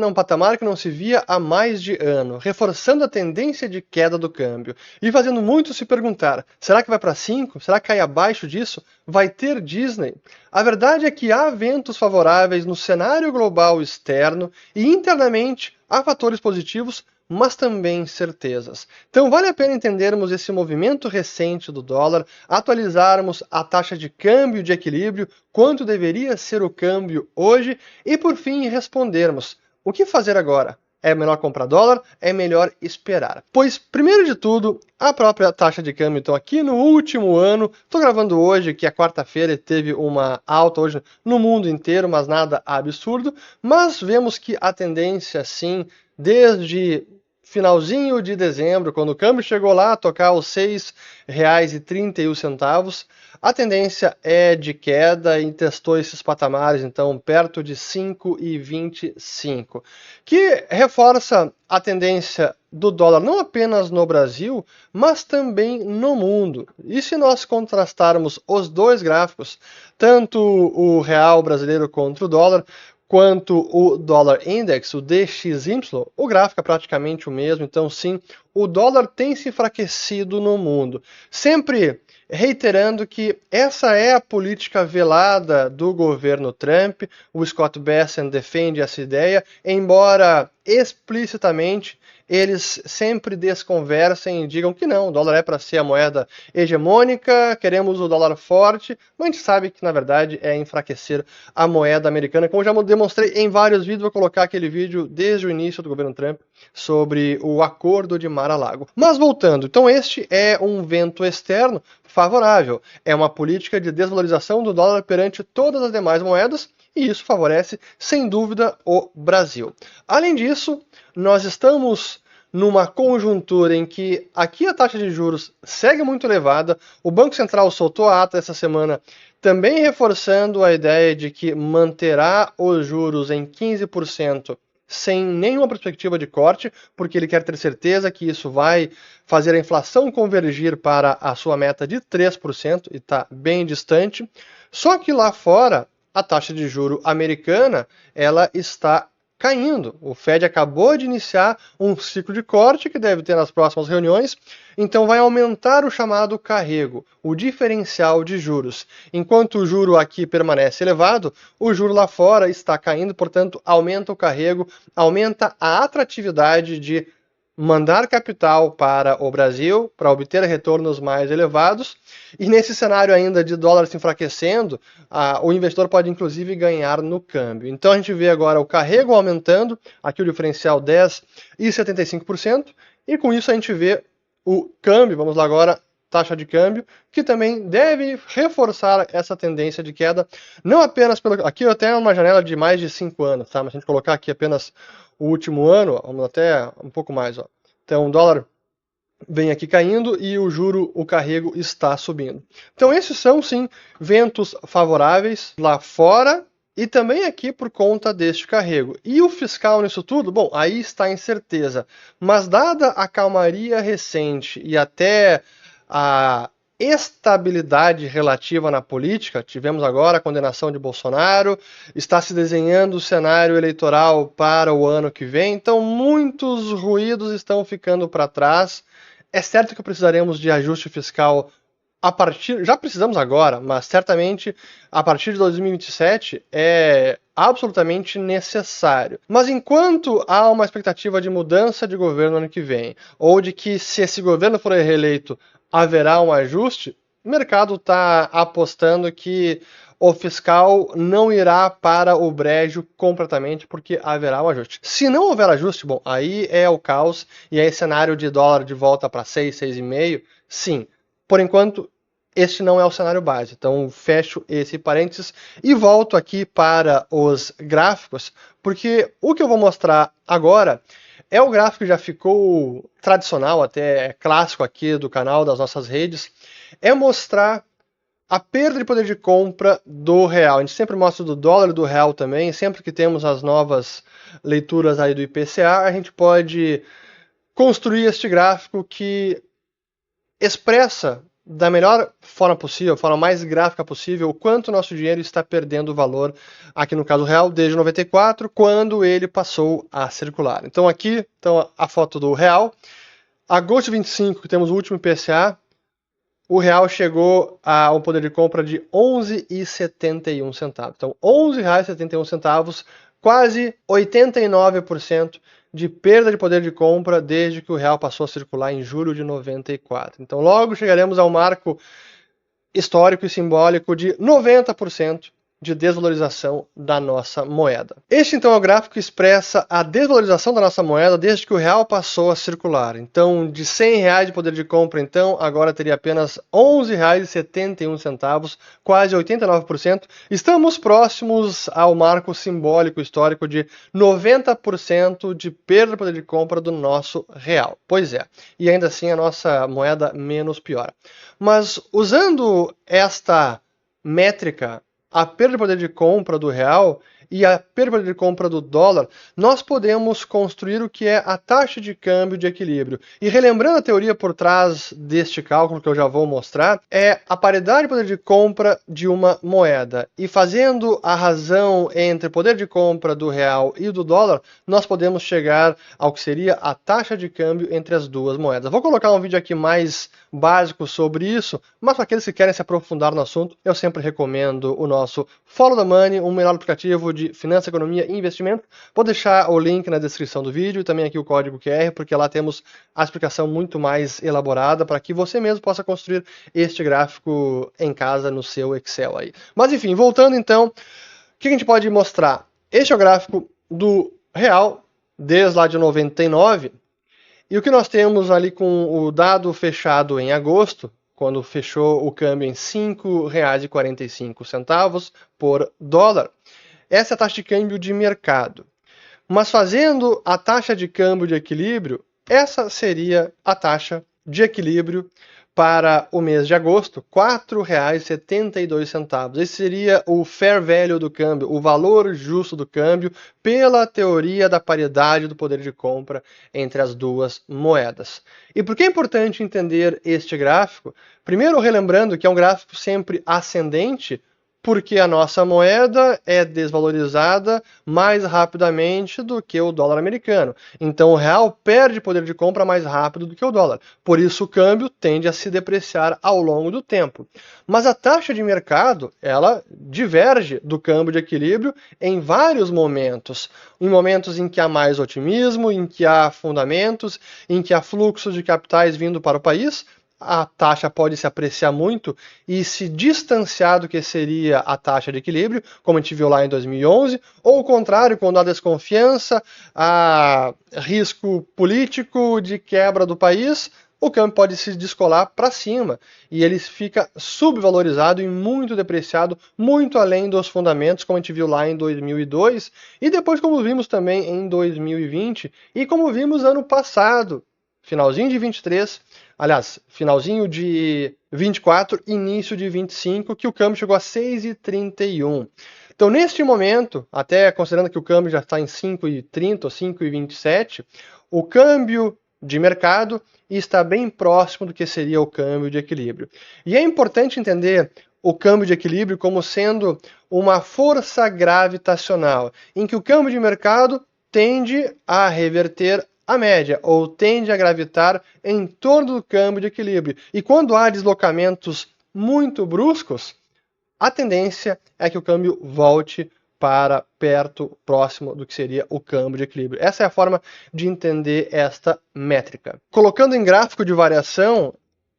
num patamar que não se via há mais de ano, reforçando a tendência de queda do câmbio e fazendo muito se perguntar, será que vai para 5? Será que cai abaixo disso? Vai ter Disney? A verdade é que há ventos favoráveis no cenário global externo e internamente há fatores positivos, mas também incertezas. Então vale a pena entendermos esse movimento recente do dólar, atualizarmos a taxa de câmbio de equilíbrio, quanto deveria ser o câmbio hoje e por fim respondermos: o que fazer agora? É melhor comprar dólar? É melhor esperar? Pois, primeiro de tudo, a própria taxa de câmbio, então aqui no último ano, estou gravando hoje, que é quarta-feira, teve uma alta hoje no mundo inteiro, mas nada absurdo, mas vemos que a tendência, sim, desde finalzinho de dezembro, quando o câmbio chegou lá a tocar os R$ 6,31, a tendência é de queda e testou esses patamares, então, perto de 5,25, que reforça a tendência do dólar não apenas no Brasil, mas também no mundo. E se nós contrastarmos os dois gráficos, tanto o real brasileiro contra o dólar, quanto o Dollar Index, o DXY, o gráfico é praticamente o mesmo, então sim, o dólar tem se enfraquecido no mundo. Sempre reiterando que essa é a política velada do governo Trump, o Scott Bessent defende essa ideia, embora explicitamente eles sempre desconversem e digam que não, o dólar é para ser a moeda hegemônica, queremos o dólar forte, mas a gente sabe que na verdade é enfraquecer a moeda americana, como já demonstrei em vários vídeos, vou colocar aquele vídeo desde o início do governo Trump sobre o acordo de Mar-a-Lago. Mas voltando, então este é um vento externo favorável, é uma política de desvalorização do dólar perante todas as demais moedas, e isso favorece, sem dúvida, o Brasil. Além disso, nós estamos numa conjuntura em que aqui a taxa de juros segue muito elevada, o Banco Central soltou a ata essa semana também reforçando a ideia de que manterá os juros em 15% sem nenhuma perspectiva de corte, porque ele quer ter certeza que isso vai fazer a inflação convergir para a sua meta de 3%, e está bem distante. Só que lá fora, a taxa de juro americana ela está caindo. O Fed acabou de iniciar um ciclo de corte que deve ter nas próximas reuniões, então vai aumentar o chamado carrego, o diferencial de juros. Enquanto o juro aqui permanece elevado, o juro lá fora está caindo, portanto, aumenta o carrego, aumenta a atratividade de mandar capital para o Brasil para obter retornos mais elevados, e nesse cenário ainda de dólar se enfraquecendo, o investidor pode inclusive ganhar no câmbio. Então a gente vê agora o carrego aumentando, aqui o diferencial 10,75%, e com isso a gente vê o câmbio, vamos lá agora, taxa de câmbio, que também deve reforçar essa tendência de queda, não apenas pelo... Aqui eu tenho uma janela de mais de 5 anos, tá? Mas se a gente colocar aqui apenas o último ano, vamos até um pouco mais, ó. Então o dólar vem aqui caindo e o juro, o carrego está subindo. Então esses são sim ventos favoráveis lá fora e também aqui por conta deste carrego. E o fiscal nisso tudo? Bom, aí está a incerteza. Mas dada a calmaria recente e até a estabilidade relativa na política, tivemos agora a condenação de Bolsonaro, está se desenhando o cenário eleitoral para o ano que vem, então muitos ruídos estão ficando para trás. É certo que precisaremos de ajuste fiscal já precisamos agora, mas certamente a partir de 2027 é absolutamente necessário. Mas enquanto há uma expectativa de mudança de governo ano que vem, ou de que se esse governo for reeleito haverá um ajuste, o mercado está apostando que o fiscal não irá para o brejo completamente porque haverá um ajuste. Se não houver ajuste, bom, aí é o caos e aí cenário de dólar de volta para 6, 6,5, sim. Por enquanto, este não é o cenário base. Então, fecho esse parênteses e volto aqui para os gráficos, porque o que eu vou mostrar agora é o gráfico que já ficou tradicional, até clássico aqui do canal, das nossas redes, é mostrar a perda de poder de compra do real. A gente sempre mostra do dólar e do real também, sempre que temos as novas leituras aí do IPCA, a gente pode construir este gráfico que expressa da melhor forma possível, forma mais gráfica possível, o quanto o nosso dinheiro está perdendo valor, aqui no caso real, desde 94, quando ele passou a circular. Então aqui a foto do real. Agosto de 25, que temos o último IPCA, o real chegou a um poder de compra de 11,71 centavos. Então, R$ 11,71, quase 89% de perda de poder de compra desde que o real passou a circular em julho de 94. Então, logo chegaremos ao marco histórico e simbólico de 90% de desvalorização da nossa moeda. Este, então, é o gráfico que expressa a desvalorização da nossa moeda desde que o real passou a circular. Então, de R$ 100 de poder de compra, então, agora teria apenas R$ 11,71, quase 89%. Estamos próximos ao marco simbólico histórico de 90% de perda de poder de compra do nosso real. Pois é, e ainda assim a nossa moeda menos piora. Mas usando esta métrica, a perda de poder de compra do real e a perda de poder de compra do dólar, nós podemos construir o que é a taxa de câmbio de equilíbrio. E relembrando a teoria por trás deste cálculo que eu já vou mostrar, é a paridade de poder de compra de uma moeda. E fazendo a razão entre o poder de compra do real e do dólar, nós podemos chegar ao que seria a taxa de câmbio entre as duas moedas. Vou colocar um vídeo aqui mais básico sobre isso, mas para aqueles que querem se aprofundar no assunto, eu sempre recomendo o nosso Follow the Money, um melhor aplicativo de finanças, economia e investimento. Vou deixar o link na descrição do vídeo e também aqui o código QR, porque lá temos a explicação muito mais elaborada para que você mesmo possa construir este gráfico em casa no seu Excel aí. Mas enfim, voltando então, o que a gente pode mostrar? Este é o gráfico do real desde lá de 99. E o que nós temos ali com o dado fechado em agosto, quando fechou o câmbio em R$ 5,45 por dólar. Essa é a taxa de câmbio de mercado. Mas fazendo a taxa de câmbio de equilíbrio, essa seria a taxa de equilíbrio para o mês de agosto, R$ 4,72. Esse seria o fair value do câmbio, o valor justo do câmbio, pela teoria da paridade do poder de compra entre as duas moedas. E por que é importante entender este gráfico? Primeiro, relembrando que é um gráfico sempre ascendente, porque a nossa moeda é desvalorizada mais rapidamente do que o dólar americano. Então o real perde poder de compra mais rápido do que o dólar. Por isso o câmbio tende a se depreciar ao longo do tempo. Mas a taxa de mercado, ela diverge do câmbio de equilíbrio em vários momentos. Em momentos em que há mais otimismo, em que há fundamentos, em que há fluxo de capitais vindo para o país, a taxa pode se apreciar muito e se distanciar do que seria a taxa de equilíbrio, como a gente viu lá em 2011, ou o contrário, quando há desconfiança, há risco político de quebra do país, o câmbio pode se descolar para cima e ele fica subvalorizado e muito depreciado, muito além dos fundamentos, como a gente viu lá em 2002 e depois como vimos também em 2020 e como vimos ano passado, finalzinho de 23, aliás, finalzinho de 24, início de 25, que o câmbio chegou a 6,31. Então, neste momento, até considerando que o câmbio já está em 5,30 ou 5,27, o câmbio de mercado está bem próximo do que seria o câmbio de equilíbrio. E é importante entender o câmbio de equilíbrio como sendo uma força gravitacional, em que o câmbio de mercado tende a reverter a média, ou tende a gravitar em torno do câmbio de equilíbrio. E quando há deslocamentos muito bruscos, a tendência é que o câmbio volte para perto, próximo do que seria o câmbio de equilíbrio. Essa é a forma de entender esta métrica. Colocando em gráfico de variação,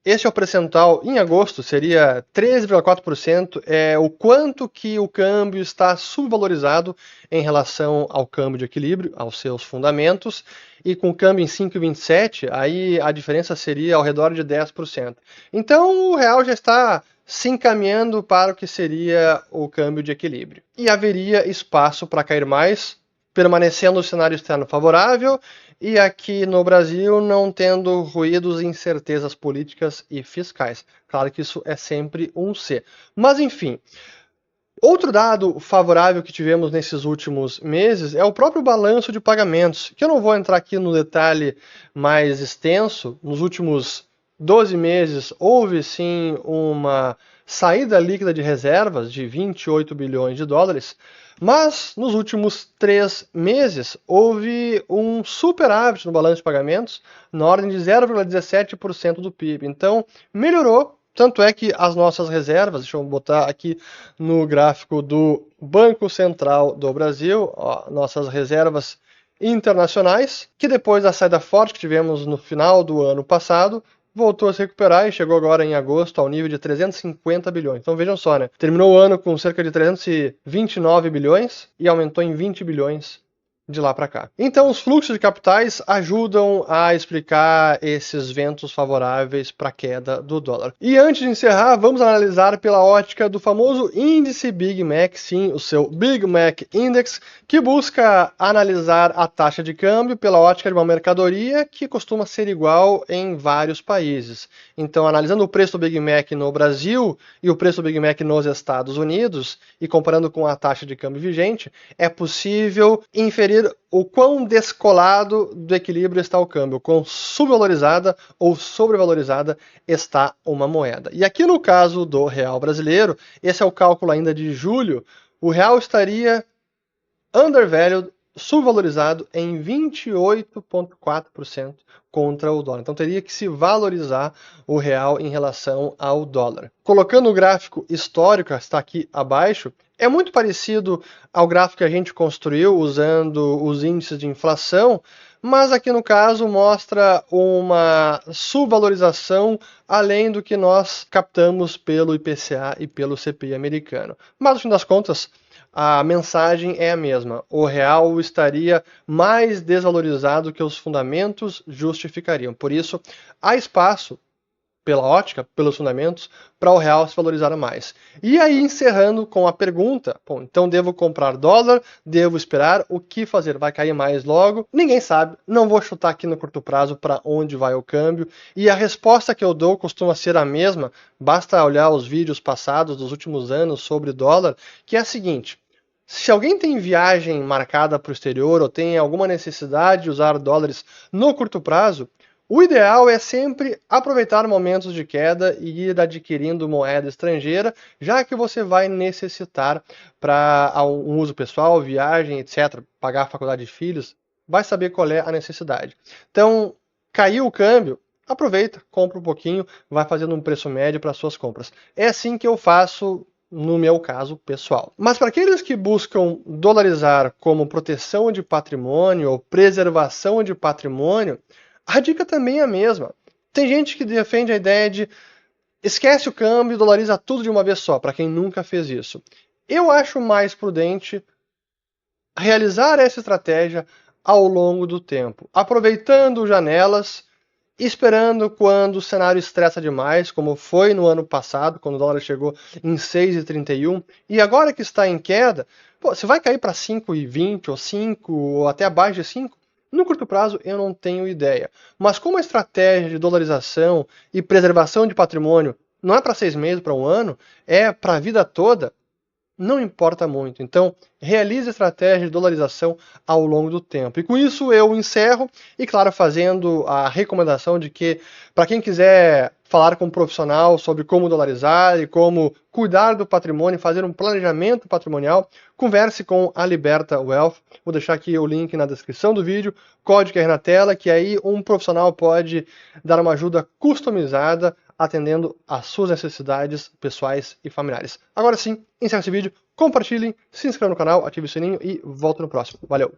este é o percentual em agosto, seria 13,4%, é o quanto que o câmbio está subvalorizado em relação ao câmbio de equilíbrio, aos seus fundamentos, e com o câmbio em 5,27, aí a diferença seria ao redor de 10%. Então o real já está se encaminhando para o que seria o câmbio de equilíbrio. E haveria espaço para cair mais, permanecendo o cenário externo favorável, e aqui no Brasil não tendo ruídos e incertezas políticas e fiscais. Claro que isso é sempre um C. Mas enfim, outro dado favorável que tivemos nesses últimos meses é o próprio balanço de pagamentos, que eu não vou entrar aqui no detalhe mais extenso. Nos últimos 12 meses houve sim uma saída líquida de reservas de 28 bilhões de dólares, mas nos últimos 3 meses houve um superávit no balanço de pagamentos na ordem de 0,17% do PIB. Então, melhorou. Tanto é que as nossas reservas, deixa eu botar aqui no gráfico do Banco Central do Brasil, ó, nossas reservas internacionais, que depois da saída forte que tivemos no final do ano passado, voltou a se recuperar e chegou agora em agosto ao nível de 350 bilhões. Então vejam só, né? Terminou o ano com cerca de 329 bilhões e aumentou em 20 bilhões de lá para cá. Então os fluxos de capitais ajudam a explicar esses ventos favoráveis para a queda do dólar. E antes de encerrar, vamos analisar pela ótica do famoso índice Big Mac, sim, o seu Big Mac Index, que busca analisar a taxa de câmbio pela ótica de uma mercadoria que costuma ser igual em vários países. Então, analisando o preço do Big Mac no Brasil e o preço do Big Mac nos Estados Unidos e comparando com a taxa de câmbio vigente, é possível inferir o quão descolado do equilíbrio está o câmbio, o quão subvalorizada ou sobrevalorizada está uma moeda. E aqui no caso do real brasileiro, esse é o cálculo ainda de julho, o real estaria undervalued, subvalorizado em 28,4% contra o dólar. Então teria que se valorizar o real em relação ao dólar. Colocando o gráfico histórico, está aqui abaixo, é muito parecido ao gráfico que a gente construiu usando os índices de inflação, mas aqui no caso mostra uma subvalorização além do que nós captamos pelo IPCA e pelo CPI americano. Mas no fim das contas, a mensagem é a mesma. O real estaria mais desvalorizado que os fundamentos justificariam. Por isso, há espaço, pela ótica, pelos fundamentos, para o real se valorizar mais. E aí, encerrando com a pergunta, bom, então devo comprar dólar? Devo esperar? O que fazer? Vai cair mais logo? Ninguém sabe. Não vou chutar aqui no curto prazo para onde vai o câmbio. E a resposta que eu dou costuma ser a mesma. Basta olhar os vídeos passados dos últimos anos sobre dólar, que é a seguinte. Se alguém tem viagem marcada para o exterior ou tem alguma necessidade de usar dólares no curto prazo, o ideal é sempre aproveitar momentos de queda e ir adquirindo moeda estrangeira, já que você vai necessitar para um uso pessoal, viagem, etc., pagar a faculdade de filhos, vai saber qual é a necessidade. Então, caiu o câmbio, aproveita, compra um pouquinho, vai fazendo um preço médio para suas compras. É assim que eu faço no meu caso pessoal. Mas para aqueles que buscam dolarizar como proteção de patrimônio ou preservação de patrimônio, a dica também é a mesma. Tem gente que defende a ideia de esquece o câmbio e dolariza tudo de uma vez só, para quem nunca fez isso. Eu acho mais prudente realizar essa estratégia ao longo do tempo, aproveitando janelas, esperando quando o cenário estressa demais, como foi no ano passado, quando o dólar chegou em 6,31, e agora que está em queda, você vai cair para 5,20 ou 5 ou até abaixo de 5? No curto prazo, eu não tenho ideia. Mas como a estratégia de dolarização e preservação de patrimônio não é para 6 meses, para um ano, é para a vida toda, não importa muito. Então, realize a estratégia de dolarização ao longo do tempo. E com isso eu encerro, e claro, fazendo a recomendação de que, para quem quiser falar com um profissional sobre como dolarizar e como cuidar do patrimônio, fazer um planejamento patrimonial, converse com a Liberta Wealth. Vou deixar aqui o link na descrição do vídeo, código QR na tela, que aí um profissional pode dar uma ajuda customizada atendendo às suas necessidades pessoais e familiares. Agora sim, encerro esse vídeo, compartilhem, se inscrevam no canal, ative o sininho e volto no próximo. Valeu!